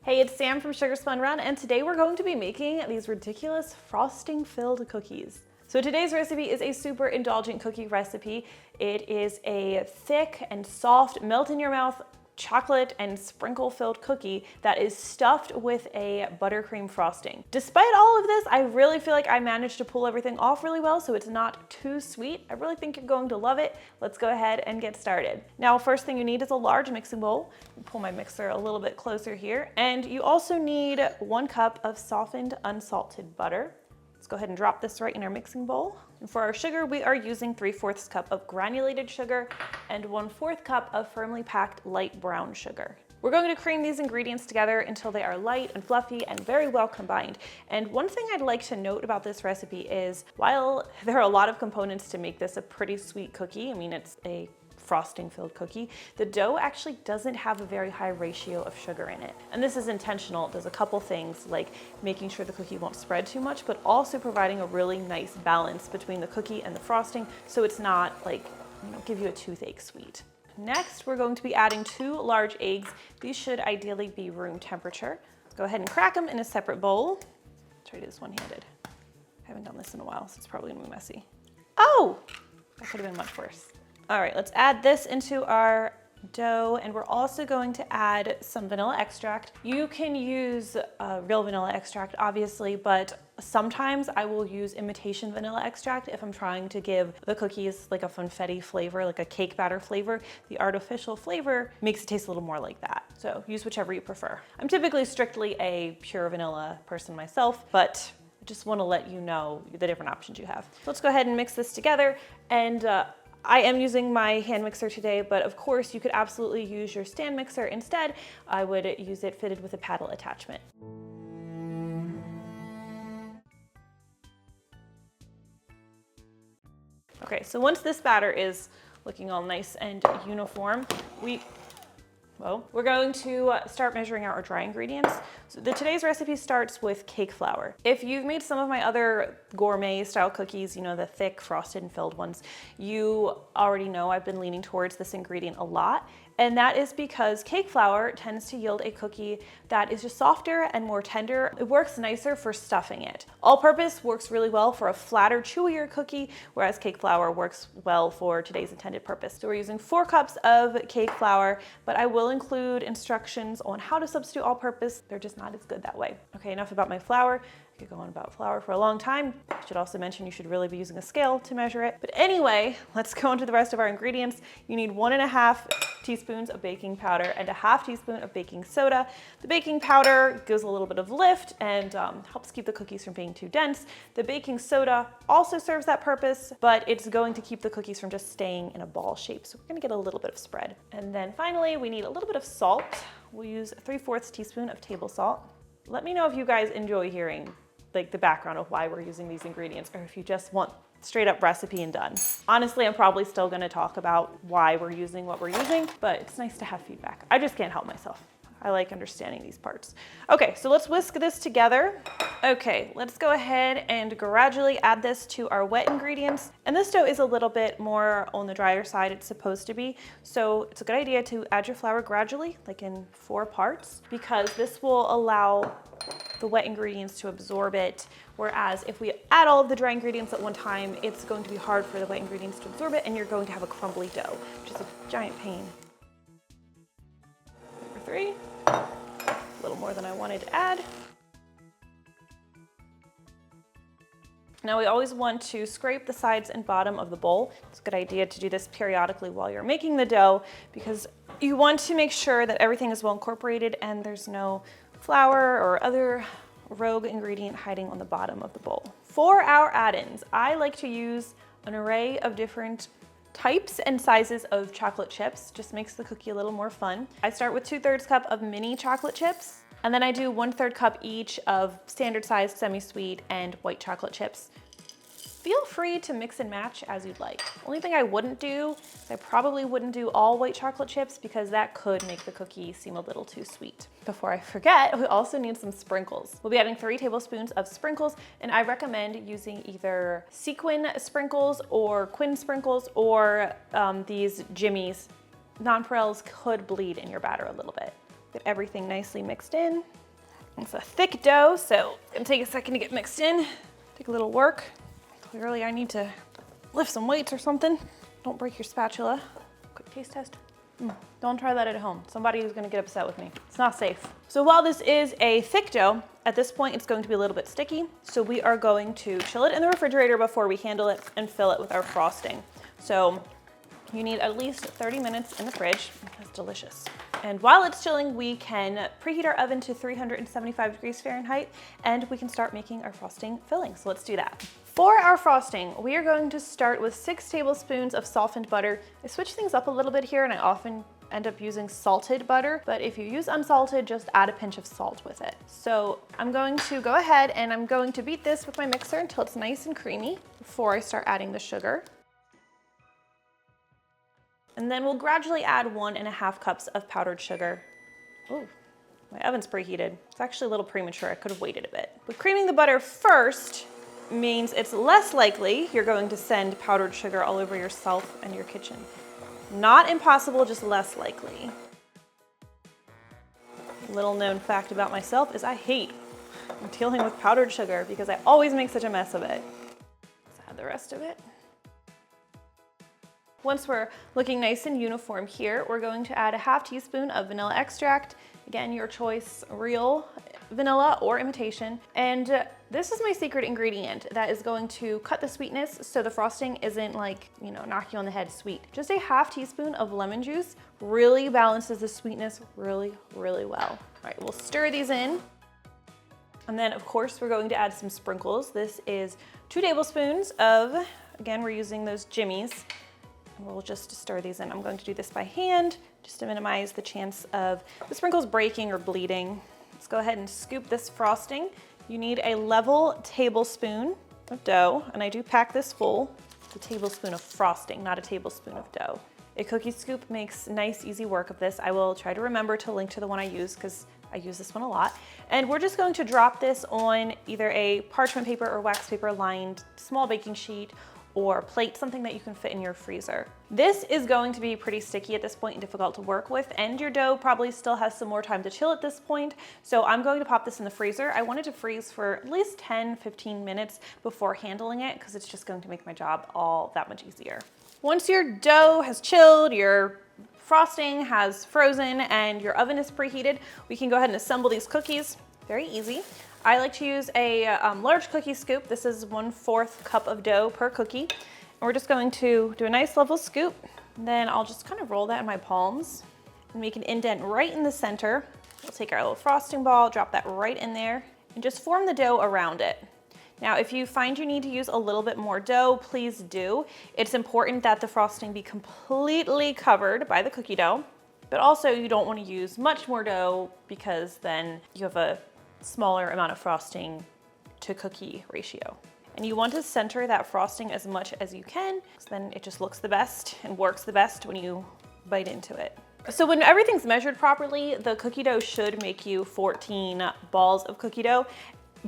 Hey, it's Sam from Sugar Spun Run, and today we're going to be making these ridiculous frosting-filled cookies. So today's recipe is a super indulgent cookie recipe. It is a thick and soft, melt-in-your-mouth chocolate and sprinkle-filled cookie that is stuffed with a buttercream frosting. Despite all of this, I really feel like I managed to pull everything off really well, so it's not too sweet. I really think you're going to love it. Let's go ahead and get started. Now, first thing you need is a large mixing bowl. Pull my mixer a little bit closer here. And you also need 1 cup of softened unsalted butter. Let's go ahead and drop this right in our mixing bowl. And for our sugar, we are using 3/4 cup of granulated sugar and 1/4 cup of firmly packed light brown sugar. We're going to cream these ingredients together until they are light and fluffy and very well combined. And one thing I'd like to note about this recipe is while there are a lot of components to make this a pretty sweet cookie, I mean, it's a frosting filled cookie, the dough actually doesn't have a very high ratio of sugar in it. And this is intentional. There's a couple things like making sure the cookie won't spread too much, but also providing a really nice balance between the cookie and the frosting so it's not like, give you a toothache sweet. Next, we're going to be adding 2 large eggs. These should ideally be room temperature. Let's go ahead and crack them in a separate bowl. Try to do this one-handed. I haven't done this in a while, so it's probably gonna be messy. Oh, that could have been much worse. All right, let's add this into our dough, and we're also going to add some vanilla extract. You can use real vanilla extract, obviously, but sometimes I will use imitation vanilla extract if I'm trying to give the cookies like a funfetti flavor, like a cake batter flavor. The artificial flavor makes it taste a little more like that. So use whichever you prefer. I'm typically strictly a pure vanilla person myself, but I just want to let you know the different options you have. Let's go ahead and mix this together, and I am using my hand mixer today, but of course you could absolutely use your stand mixer instead. I would use it fitted with a paddle attachment. Okay, so once this batter is looking all nice and uniform, we're going to start measuring out our dry ingredients. So today's recipe starts with cake flour. If you've made some of my other gourmet style cookies, the thick frosted and filled ones, you already know I've been leaning towards this ingredient a lot. And that is because cake flour tends to yield a cookie that is just softer and more tender. It works nicer for stuffing it. All-purpose works really well for a flatter, chewier cookie, whereas cake flour works well for today's intended purpose. So we're using 4 cups of cake flour, but I will include instructions on how to substitute all-purpose. They're just not as good that way. Okay, enough about my flour. I could go on about flour for a long time. I should also mention you should really be using a scale to measure it. But anyway, let's go into the rest of our ingredients. You need 1.5 teaspoons of baking powder and 1/2 teaspoon of baking soda. The baking powder gives a little bit of lift and helps keep the cookies from being too dense. The baking soda also serves that purpose, but it's going to keep the cookies from just staying in a ball shape. So we're gonna get a little bit of spread. And then finally, we need a little bit of salt. We'll use 3/4 teaspoon of table salt. Let me know if you guys enjoy hearing the background of why we're using these ingredients, or if you just want straight up recipe and done. Honestly, I'm probably still gonna talk about why we're using what we're using, but it's nice to have feedback. I just can't help myself. I like understanding these parts. Okay, so let's whisk this together. Okay, let's go ahead and gradually add this to our wet ingredients. And this dough is a little bit more on the drier side it's supposed to be. So it's a good idea to add your flour gradually, like in 4 parts, because this will allow the wet ingredients to absorb it. Whereas if we add all of the dry ingredients at one time, it's going to be hard for the wet ingredients to absorb it, and you're going to have a crumbly dough, which is a giant pain. Number 3, a little more than I wanted to add. Now we always want to scrape the sides and bottom of the bowl. It's a good idea to do this periodically while you're making the dough because you want to make sure that everything is well incorporated and there's no flour or other rogue ingredient hiding on the bottom of the bowl. For our add-ins, I like to use an array of different types and sizes of chocolate chips. Just makes the cookie a little more fun. I start with 2/3 cup of mini chocolate chips, and then I do 1/3 cup each of standard sized semi-sweet and white chocolate chips. Feel free to mix and match as you'd like. Only thing I wouldn't do is I probably wouldn't do all white chocolate chips because that could make the cookie seem a little too sweet. Before I forget, we also need some sprinkles. We'll be adding 3 tablespoons of sprinkles, and I recommend using either sequin sprinkles or quin sprinkles or these jimmies. Nonpareils could bleed in your batter a little bit. Get everything nicely mixed in. It's a thick dough, so it's gonna take a second to get mixed in. Take a little work. Clearly I need to lift some weights or something. Don't break your spatula. Quick taste test. Don't try that at home. Somebody is gonna get upset with me. It's not safe. So while this is a thick dough, at this point it's going to be a little bit sticky. So we are going to chill it in the refrigerator before we handle it and fill it with our frosting. So you need at least 30 minutes in the fridge. That's delicious. And while it's chilling, we can preheat our oven to 375 degrees Fahrenheit and we can start making our frosting filling. So let's do that. For our frosting, we are going to start with 6 tablespoons of softened butter. I switch things up a little bit here and I often end up using salted butter, but if you use unsalted, just add a pinch of salt with it. So I'm going to go ahead and I'm going to beat this with my mixer until it's nice and creamy before I start adding the sugar. And then we'll gradually add 1.5 cups of powdered sugar. Ooh, my oven's preheated. It's actually a little premature. I could have waited a bit. But creaming the butter first means it's less likely you're going to send powdered sugar all over yourself and your kitchen. Not impossible, just less likely. Little known fact about myself is I hate dealing with powdered sugar because I always make such a mess of it. Let's add the rest of it. Once we're looking nice and uniform here, we're going to add a 1/2 teaspoon of vanilla extract. Again, your choice, real vanilla or imitation. And this is my secret ingredient that is going to cut the sweetness so the frosting isn't like, you know, knock you on the head sweet. Just a 1/2 teaspoon of lemon juice really balances the sweetness really, really well. All right, we'll stir these in. And then of course, we're going to add some sprinkles. This is 2 tablespoons of, again, we're using those jimmies. We'll just stir these in. I'm going to do this by hand just to minimize the chance of the sprinkles breaking or bleeding. Let's go ahead and scoop this frosting. You need a level tablespoon of dough, and I do pack this full. It's a tablespoon of frosting, not a tablespoon of dough. A cookie scoop makes nice, easy work of this. I will try to remember to link to the one I use because I use this one a lot. And we're just going to drop this on either a parchment paper or wax paper lined small baking sheet or plate, something that you can fit in your freezer. This is going to be pretty sticky at this point and difficult to work with, and your dough probably still has some more time to chill at this point, so I'm going to pop this in the freezer. I want it to freeze for at least 10-15 minutes before handling it because it's just going to make my job all that much easier. Once your dough has chilled, your frosting has frozen, and your oven is preheated, we can go ahead and assemble these cookies. Very easy. I like to use a large cookie scoop. This is 1/4 cup of dough per cookie. And we're just going to do a nice level scoop. And then I'll just kind of roll that in my palms and make an indent right in the center. We'll take our little frosting ball, drop that right in there, and just form the dough around it. Now, if you find you need to use a little bit more dough, please do. It's important that the frosting be completely covered by the cookie dough, but also you don't want to use much more dough because then you have a smaller amount of frosting to cookie ratio. And you want to center that frosting as much as you can, because then it just looks the best and works the best when you bite into it. So when everything's measured properly, the cookie dough should make you 14 balls of cookie dough,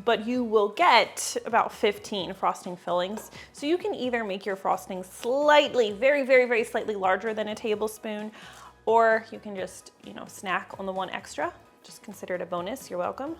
but you will get about 15 frosting fillings. So you can either make your frosting slightly, very, very, very slightly larger than a tablespoon, or you can just, you know, snack on the one extra. Just consider it a bonus, you're welcome.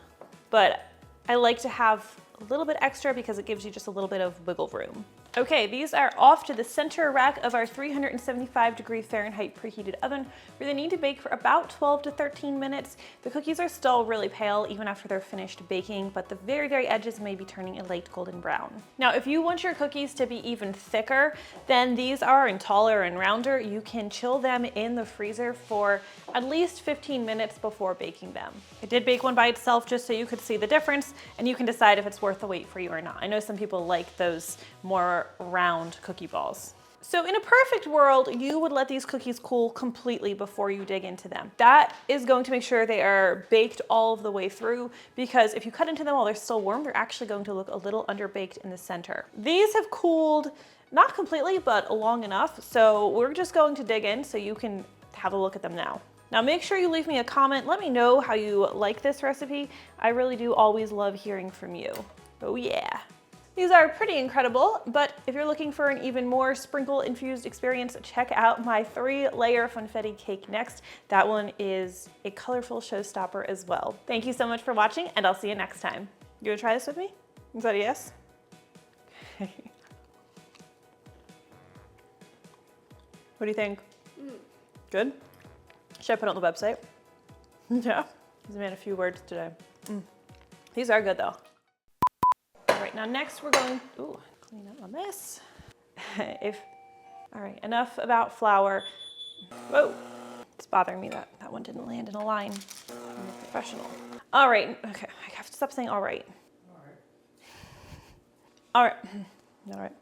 But I like to have a little bit extra because it gives you just a little bit of wiggle room. Okay, these are off to the center rack of our 375 degree Fahrenheit preheated oven, where they need to bake for about 12 to 13 minutes. The cookies are still really pale even after they're finished baking, but the very, very edges may be turning a light golden brown. Now, if you want your cookies to be even thicker than these are and taller and rounder, you can chill them in the freezer for at least 15 minutes before baking them. I did bake one by itself just so you could see the difference, and you can decide if it's worth the wait for you or not. I know some people like those more round cookie balls. So in a perfect world, you would let these cookies cool completely before you dig into them. That is going to make sure they are baked all of the way through, because if you cut into them while they're still warm, they're actually going to look a little underbaked in the center. These have cooled, not completely, but long enough. So we're just going to dig in so you can have a look at them now. Now make sure you leave me a comment. Let me know how you like this recipe. I really do always love hearing from you. Oh yeah. These are pretty incredible, but if you're looking for an even more sprinkle-infused experience, check out my 3-layer funfetti cake next. That one is a colorful showstopper as well. Thank you so much for watching, and I'll see you next time. You wanna try this with me? Is that a yes? Okay. What do you think? Good? Should I put it on the website? Yeah. He's made a few words today. These are good though. All right, now next we're going, ooh, clean up my mess. All right, enough about flour. Whoa, it's bothering me that that one didn't land in a line. I'm a professional. All right, okay, I have to stop saying all right. All right. All right.